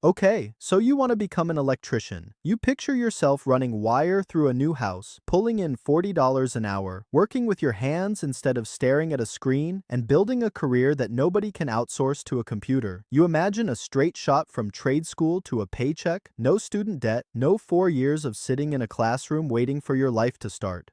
Okay, so you want to become an electrician. You picture yourself running wire through a new house, pulling in $40 an hour, working with your hands instead of staring at a screen, and building a career that nobody can outsource to a computer. You imagine a straight shot from trade school to a paycheck, no student debt, no 4 years of sitting in a classroom waiting for your life to start.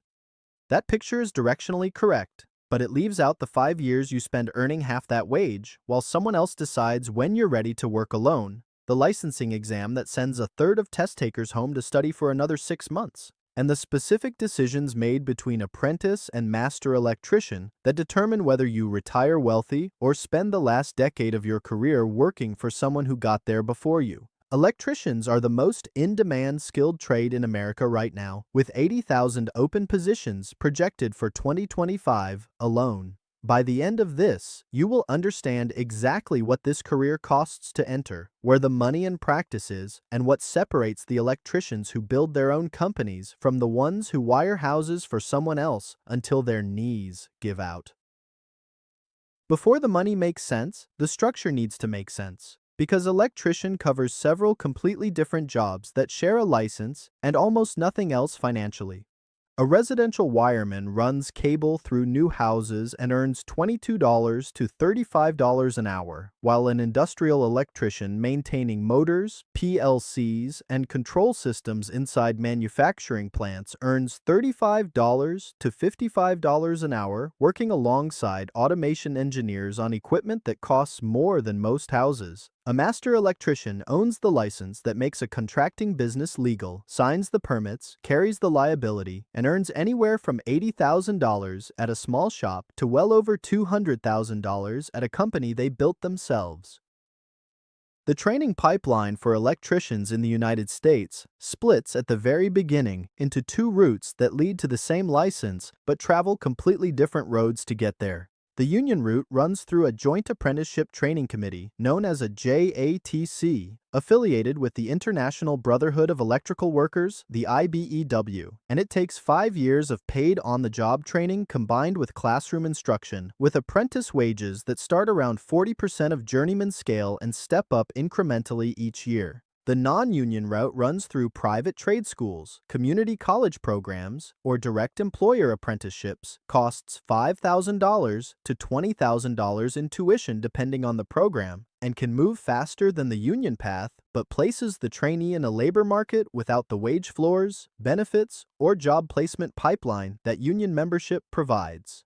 That picture is directionally correct, but it leaves out the 5 years you spend earning half that wage, while someone else decides when you're ready to work alone. The licensing exam that sends a third of test takers home to study for another 6 months, and the specific decisions made between apprentice and master electrician that determine whether you retire wealthy or spend the last decade of your career working for someone who got there before you. Electricians are the most in-demand skilled trade in America right now, with 80,000 open positions projected for 2025 alone. By the end of this, you will understand exactly what this career costs to enter, where the money and practice is, and what separates the electricians who build their own companies from the ones who wire houses for someone else until their knees give out. Before the money makes sense, the structure needs to make sense, because electrician covers several completely different jobs that share a license and almost nothing else financially. A residential wireman runs cable through new houses and earns $22 to $35 an hour, while an industrial electrician maintaining motors, PLCs, and control systems inside manufacturing plants earns $35 to $55 an hour, working alongside automation engineers on equipment that costs more than most houses. A master electrician owns the license that makes a contracting business legal, signs the permits, carries the liability, and earns anywhere from $80,000 at a small shop to well over $200,000 at a company they built themselves. The training pipeline for electricians in the United States splits at the very beginning into two routes that lead to the same license but travel completely different roads to get there. The union route runs through a joint apprenticeship training committee known as a JATC, affiliated with the International Brotherhood of Electrical Workers, the IBEW, and it takes 5 years of paid on-the-job training combined with classroom instruction, with apprentice wages that start around 40% of journeyman scale and step up incrementally each year. The non-union route runs through private trade schools, community college programs, or direct employer apprenticeships, costs $5,000 to $20,000 in tuition depending on the program, and can move faster than the union path, but places the trainee in a labor market without the wage floors, benefits, or job placement pipeline that union membership provides.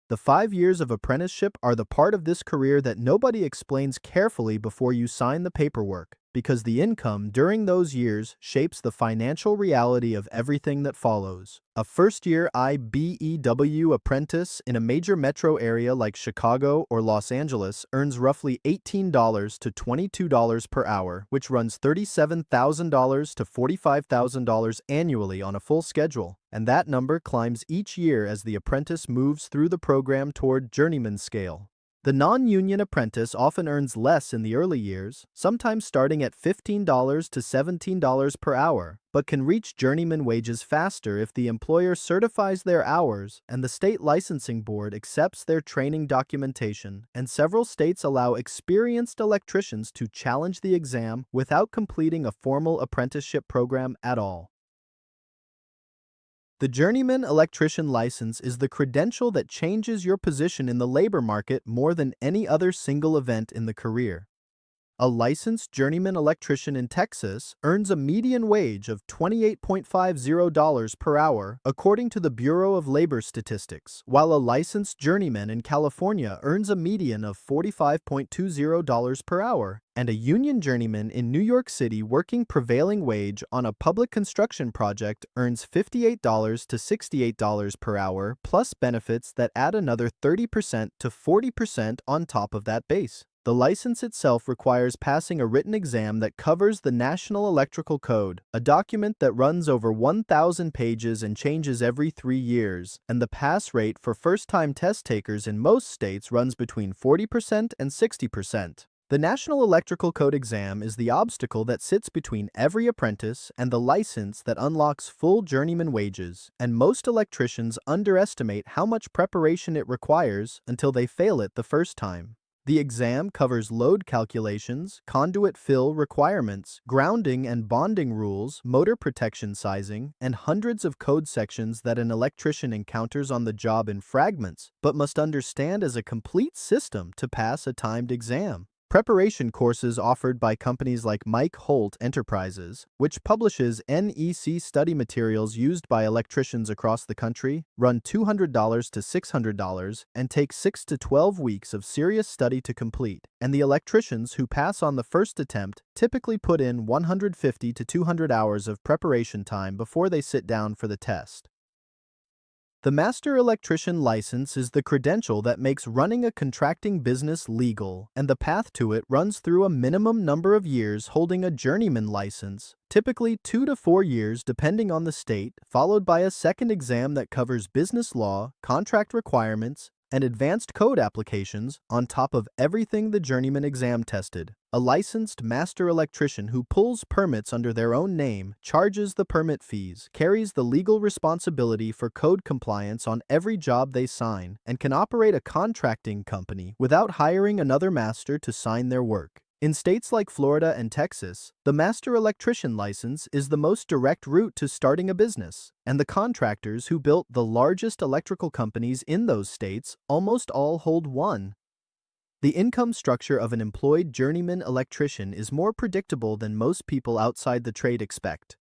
The 5 years of apprenticeship are the part of this career that nobody explains carefully before you sign the paperwork, because the income during those years shapes the financial reality of everything that follows. A first-year IBEW apprentice in a major metro area like Chicago or Los Angeles earns roughly $18 to $22 per hour, which runs $37,000 to $45,000 annually on a full schedule, and that number climbs each year as the apprentice moves through the program toward journeyman scale. The non-union apprentice often earns less in the early years, sometimes starting at $15 to $17 per hour, but can reach journeyman wages faster if the employer certifies their hours and the state licensing board accepts their training documentation, and several states allow experienced electricians to challenge the exam without completing a formal apprenticeship program at all. The journeyman electrician license is the credential that changes your position in the labor market more than any other single event in the career. A licensed journeyman electrician in Texas earns a median wage of $28.50 per hour, according to the Bureau of Labor Statistics, while a licensed journeyman in California earns a median of $45.20 per hour, and a union journeyman in New York City working prevailing wage on a public construction project earns $58 to $68 per hour, plus benefits that add another 30% to 40% on top of that base. The license itself requires passing a written exam that covers the National Electrical Code, a document that runs over 1,000 pages and changes every 3 years, and the pass rate for first-time test takers in most states runs between 40% and 60%. The National Electrical Code exam is the obstacle that sits between every apprentice and the license that unlocks full journeyman wages, and most electricians underestimate how much preparation it requires until they fail it the first time. The exam covers load calculations, conduit fill requirements, grounding and bonding rules, motor protection sizing, and hundreds of code sections that an electrician encounters on the job in fragments, but must understand as a complete system to pass a timed exam. Preparation courses offered by companies like Mike Holt Enterprises, which publishes NEC study materials used by electricians across the country, run $200 to $600 and take 6 to 12 weeks of serious study to complete, and the electricians who pass on the first attempt typically put in 150 to 200 hours of preparation time before they sit down for the test. The Master Electrician License is the credential that makes running a contracting business legal, and the path to it runs through a minimum number of years holding a journeyman license, typically 2 to 4 years depending on the state, followed by a second exam that covers business law, contract requirements, and advanced code applications on top of everything the journeyman exam tested. A licensed master electrician who pulls permits under their own name, charges the permit fees, carries the legal responsibility for code compliance on every job they sign, and can operate a contracting company without hiring another master to sign their work. In states like Florida and Texas, the master electrician license is the most direct route to starting a business, and the contractors who built the largest electrical companies in those states almost all hold one. The income structure of an employed journeyman electrician is more predictable than most people outside the trade expect.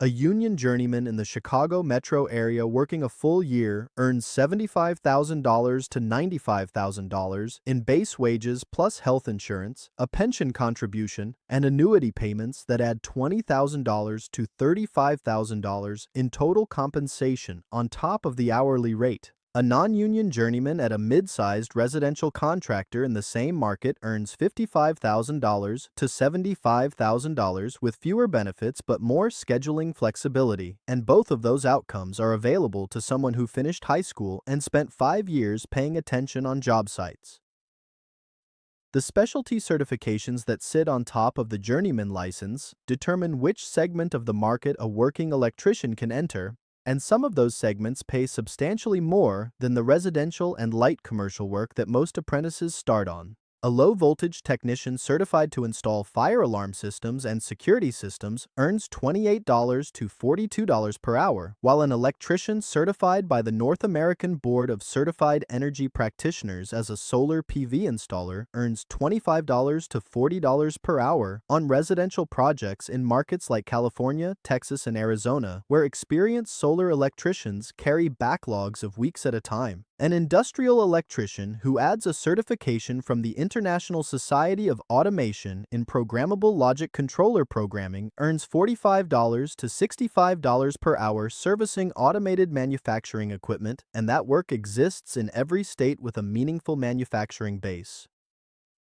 A union journeyman in the Chicago metro area working a full year earns $75,000 to $95,000 in base wages plus health insurance, a pension contribution, and annuity payments that add $20,000 to $35,000 in total compensation on top of the hourly rate. A non-union journeyman at a mid-sized residential contractor in the same market earns $55,000 to $75,000 with fewer benefits but more scheduling flexibility, and both of those outcomes are available to someone who finished high school and spent 5 years paying attention on job sites. The specialty certifications that sit on top of the journeyman license determine which segment of the market a working electrician can enter, and some of those segments pay substantially more than the residential and light commercial work that most apprentices start on. A low-voltage technician certified to install fire alarm systems and security systems earns $28 to $42 per hour, while an electrician certified by the North American Board of Certified Energy Practitioners as a solar PV installer earns $25 to $40 per hour on residential projects in markets like California, Texas, and Arizona, where experienced solar electricians carry backlogs of weeks at a time. An industrial electrician who adds a certification from the International Society of Automation in Programmable Logic Controller Programming earns $45 to $65 per hour servicing automated manufacturing equipment, and that work exists in every state with a meaningful manufacturing base.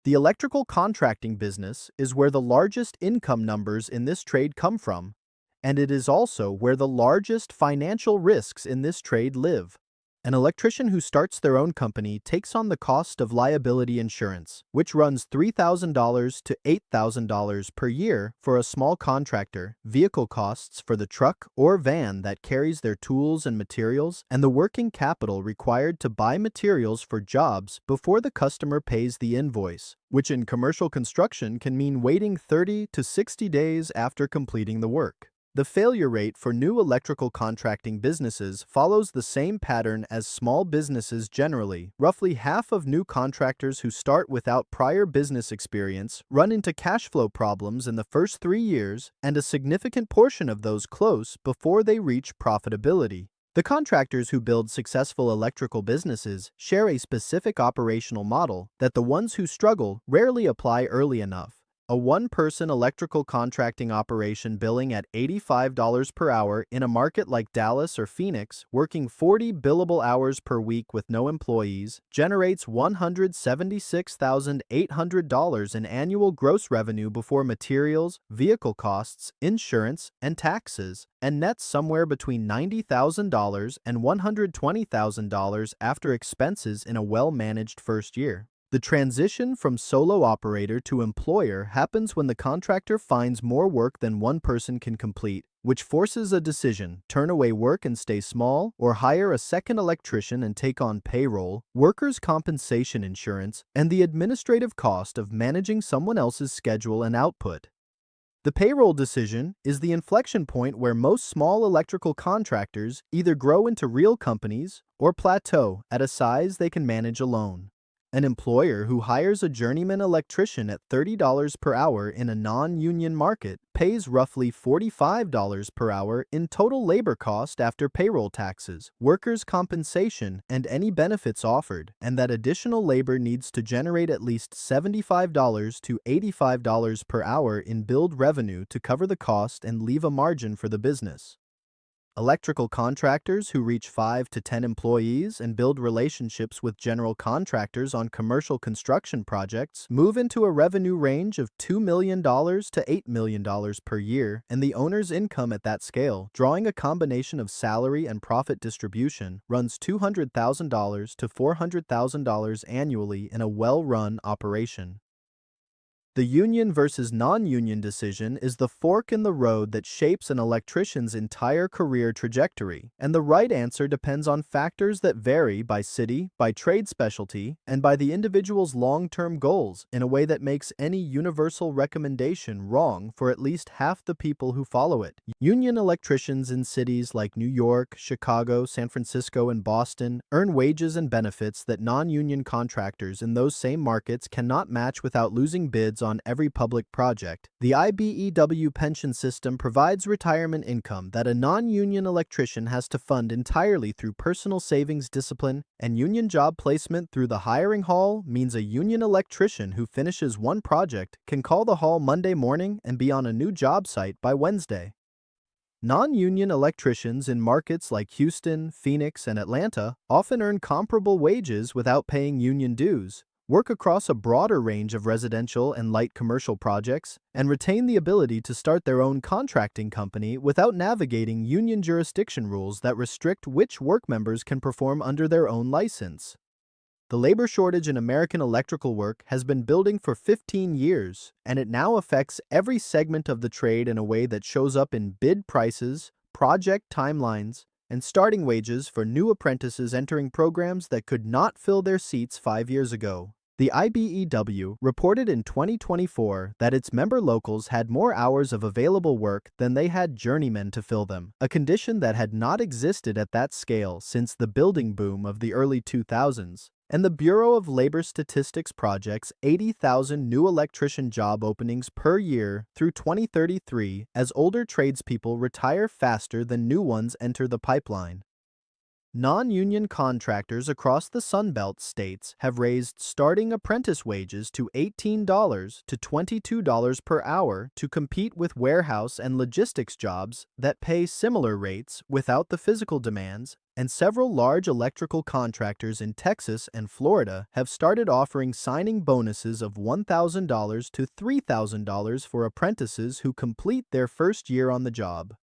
The electrical contracting business is where the largest income numbers in this trade come from, and it is also where the largest financial risks in this trade live. An electrician who starts their own company takes on the cost of liability insurance, which runs $3,000 to $8,000 per year for a small contractor, vehicle costs for the truck or van that carries their tools and materials, and the working capital required to buy materials for jobs before the customer pays the invoice, which in commercial construction can mean waiting 30 to 60 days after completing the work. The failure rate for new electrical contracting businesses follows the same pattern as small businesses generally. Roughly half of new contractors who start without prior business experience run into cash flow problems in the first 3 years, and a significant portion of those close before they reach profitability. The contractors who build successful electrical businesses share a specific operational model that the ones who struggle rarely apply early enough. A one-person electrical contracting operation billing at $85 per hour in a market like Dallas or Phoenix, working 40 billable hours per week with no employees, generates $176,800 in annual gross revenue before materials, vehicle costs, insurance, and taxes, and nets somewhere between $90,000 and $120,000 after expenses in a well-managed first year. The transition from solo operator to employer happens when the contractor finds more work than one person can complete, which forces a decision: turn away work and stay small, or hire a second electrician and take on payroll, workers' compensation insurance, and the administrative cost of managing someone else's schedule and output. The payroll decision is the inflection point where most small electrical contractors either grow into real companies or plateau at a size they can manage alone. An employer who hires a journeyman electrician at $30 per hour in a non-union market pays roughly $45 per hour in total labor cost after payroll taxes, workers' compensation, and any benefits offered, and that additional labor needs to generate at least $75 to $85 per hour in billed revenue to cover the cost and leave a margin for the business. Electrical contractors who reach 5 to 10 employees and build relationships with general contractors on commercial construction projects move into a revenue range of $2 million to $8 million per year, and the owner's income at that scale, drawing a combination of salary and profit distribution, runs $200,000 to $400,000 annually in a well-run operation. The union versus non-union decision is the fork in the road that shapes an electrician's entire career trajectory, and the right answer depends on factors that vary by city, by trade specialty, and by the individual's long-term goals in a way that makes any universal recommendation wrong for at least half the people who follow it. Union electricians in cities like New York, Chicago, San Francisco, and Boston earn wages and benefits that non-union contractors in those same markets cannot match without losing bids on every public project. The IBEW pension system provides retirement income that a non-union electrician has to fund entirely through personal savings discipline, and union job placement through the hiring hall means a union electrician who finishes one project can call the hall Monday morning and be on a new job site by Wednesday. Non-union electricians in markets like Houston, Phoenix, and Atlanta often earn comparable wages without paying union dues, work across a broader range of residential and light commercial projects, and retain the ability to start their own contracting company without navigating union jurisdiction rules that restrict which work members can perform under their own license. The labor shortage in American electrical work has been building for 15 years, and it now affects every segment of the trade in a way that shows up in bid prices, project timelines, and starting wages for new apprentices entering programs that could not fill their seats 5 years ago. The IBEW reported in 2024 that its member locals had more hours of available work than they had journeymen to fill them, a condition that had not existed at that scale since the building boom of the early 2000s. And the Bureau of Labor Statistics projects 80,000 new electrician job openings per year through 2033 as older tradespeople retire faster than new ones enter the pipeline. Non-union contractors across the Sunbelt states have raised starting apprentice wages to $18 to $22 per hour to compete with warehouse and logistics jobs that pay similar rates without the physical demands, and several large electrical contractors in Texas and Florida have started offering signing bonuses of $1,000 to $3,000 for apprentices who complete their first year on the job.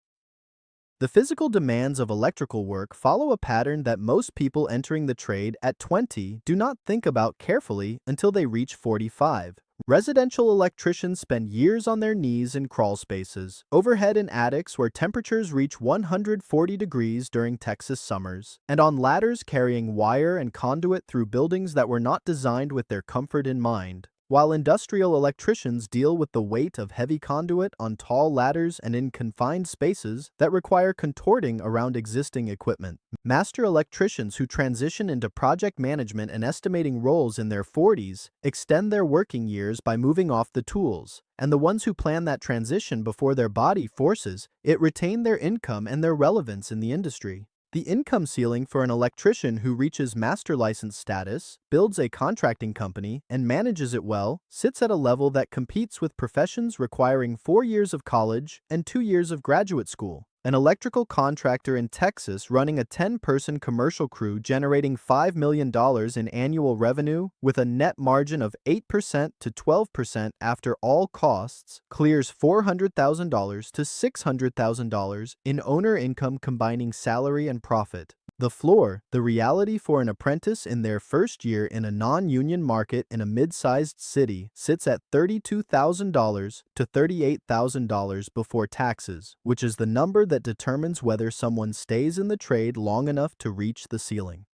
The physical demands of electrical work follow a pattern that most people entering the trade at 20 do not think about carefully until they reach 45. Residential electricians spend years on their knees in crawl spaces, overhead in attics where temperatures reach 140 degrees during Texas summers, and on ladders carrying wire and conduit through buildings that were not designed with their comfort in mind. While industrial electricians deal with the weight of heavy conduit on tall ladders and in confined spaces that require contorting around existing equipment. Master electricians who transition into project management and estimating roles in their 40s extend their working years by moving off the tools, and the ones who plan that transition before their body forces it retain their income and their relevance in the industry. The income ceiling for an electrician who reaches master license status, builds a contracting company, and manages it well sits at a level that competes with professions requiring 4 years of college and 2 years of graduate school. An electrical contractor in Texas running a 10-person commercial crew generating $5 million in annual revenue with a net margin of 8% to 12% after all costs clears $400,000 to $600,000 in owner income combining salary and profit. The floor, the reality for an apprentice in their first year in a non-union market in a mid-sized city, sits at $32,000 to $38,000 before taxes, which is the number that determines whether someone stays in the trade long enough to reach the ceiling.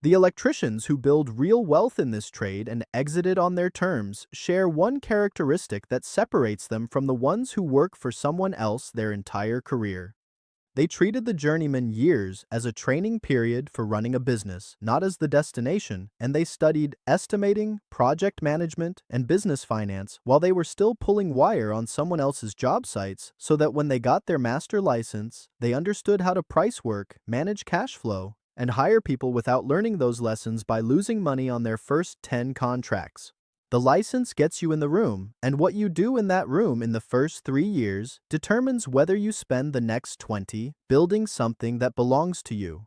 The electricians who build real wealth in this trade and exit it on their terms share one characteristic that separates them from the ones who work for someone else their entire career. They treated the journeyman years as a training period for running a business, not as the destination, and they studied estimating, project management, and business finance while they were still pulling wire on someone else's job sites so that when they got their master license, they understood how to price work, manage cash flow, and hire people without learning those lessons by losing money on their first 10 contracts. The license gets you in the room, and what you do in that room in the first 3 years determines whether you spend the next 20 building something that belongs to you.